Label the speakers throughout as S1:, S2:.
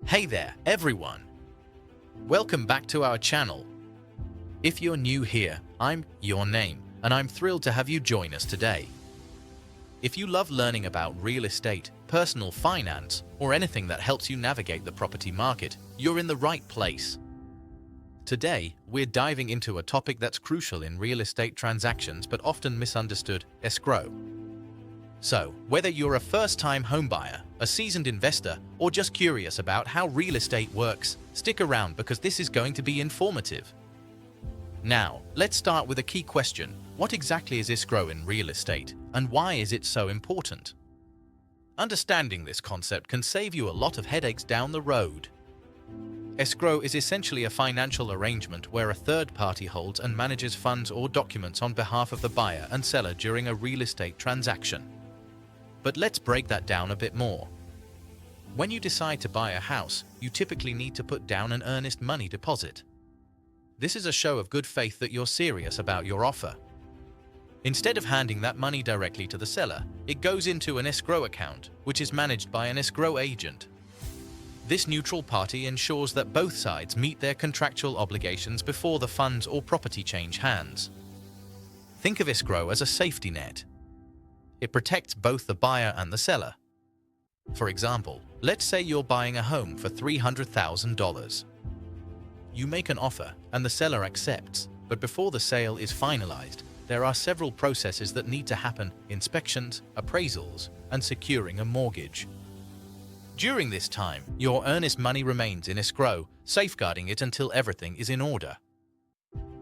S1: Hey there, everyone! Welcome back to our channel. If you're new here, I'm your name, and I'm thrilled to have you join us today. If you love learning about real estate, personal finance, or anything that helps you navigate the property market, you're in the right place. Today, we're diving into a topic that's crucial in real estate transactions but often misunderstood: escrow. So, whether you're a first-time homebuyer, a seasoned investor, or just curious about how real estate works, stick around because this is going to be informative. Now, let's start with a key question. What exactly is escrow in real estate, and why is it so important? Understanding this concept can save you a lot of headaches down the road. Escrow is essentially a financial arrangement where a third party holds and manages funds or documents on behalf of the buyer and seller during a real estate transaction. But let's break that down a bit more. When you decide to buy a house, you typically need to put down an earnest money deposit. This is a show of good faith that you're serious about your offer. Instead of handing that money directly to the seller, it goes into an escrow account, which is managed by an escrow agent. This neutral party ensures that both sides meet their contractual obligations before the funds or property change hands. Think of escrow as a safety net. It protects both the buyer and the seller. For example, let's say you're buying a home for $300,000. You make an offer and the seller accepts, but before the sale is finalized, there are several processes that need to happen: inspections, appraisals, and securing a mortgage. During this time, your earnest money remains in escrow, safeguarding it until everything is in order.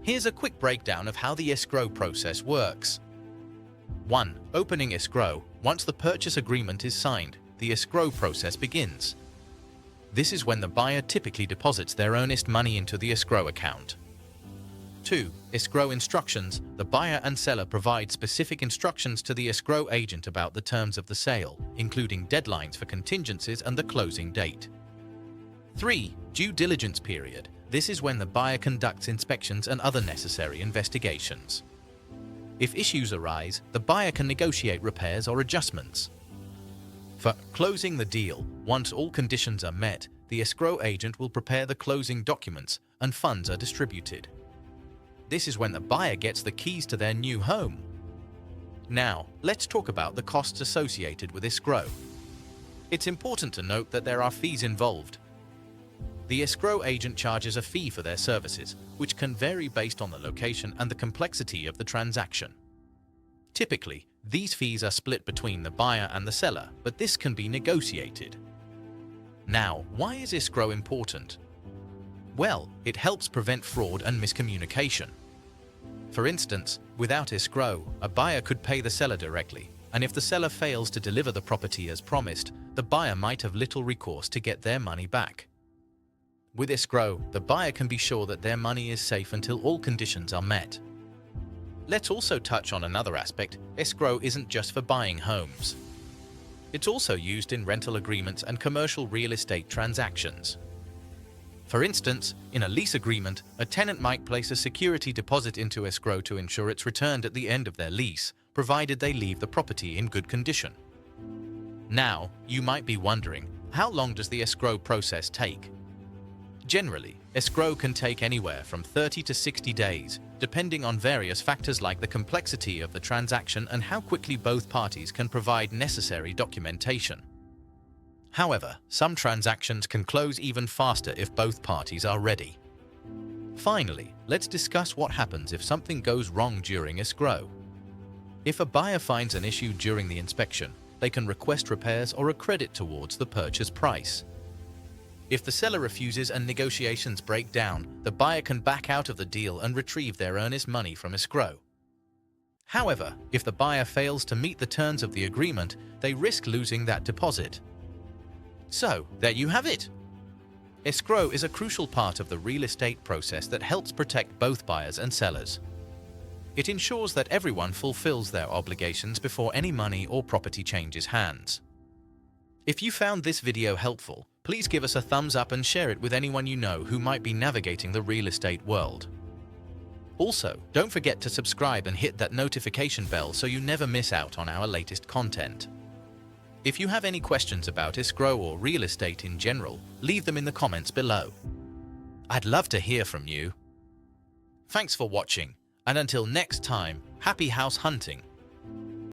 S1: Here's a quick breakdown of how the escrow process works. 1. Opening escrow. Once the purchase agreement is signed, the escrow process begins. This is when the buyer typically deposits their earnest money into the escrow account. 2. Escrow instructions. The buyer and seller provide specific instructions to the escrow agent about the terms of the sale, including deadlines for contingencies and the closing date. 3. Due diligence period. This is when the buyer conducts inspections and other necessary investigations. If issues arise, the buyer can negotiate repairs or adjustments. For closing the deal, once all conditions are met, the escrow agent will prepare the closing documents and funds are distributed. This is when the buyer gets the keys to their new home. Now, let's talk about the costs associated with escrow. It's important to note that there are fees involved. The escrow agent charges a fee for their services, which can vary based on the location and the complexity of the transaction. Typically, these fees are split between the buyer and the seller, but this can be negotiated. Now, why is escrow important? Well, it helps prevent fraud and miscommunication. For instance, without escrow, a buyer could pay the seller directly, and if the seller fails to deliver the property as promised, the buyer might have little recourse to get their money back. With escrow, the buyer can be sure that their money is safe until all conditions are met. Let's also touch on another aspect. Escrow isn't just for buying homes. It's also used in rental agreements and commercial real estate transactions. For instance, in a lease agreement, a tenant might place a security deposit into escrow to ensure it's returned at the end of their lease, provided they leave the property in good condition. Now, you might be wondering, how long does the escrow process take? Generally, escrow can take anywhere from 30 to 60 days, depending on various factors like the complexity of the transaction and how quickly both parties can provide necessary documentation. However, some transactions can close even faster if both parties are ready. Finally, let's discuss what happens if something goes wrong during escrow. If a buyer finds an issue during the inspection, they can request repairs or a credit towards the purchase price. If the seller refuses and negotiations break down, the buyer can back out of the deal and retrieve their earnest money from escrow. However, if the buyer fails to meet the terms of the agreement, they risk losing that deposit. So, there you have it. Escrow is a crucial part of the real estate process that helps protect both buyers and sellers. It ensures that everyone fulfills their obligations before any money or property changes hands. If you found this video helpful, please give us a thumbs up and share it with anyone you know who might be navigating the real estate world. Also, don't forget to subscribe and hit that notification bell so you never miss out on our latest content. If you have any questions about escrow or real estate in general, leave them in the comments below. I'd love to hear from you. Thanks for watching, and until next time, happy house hunting!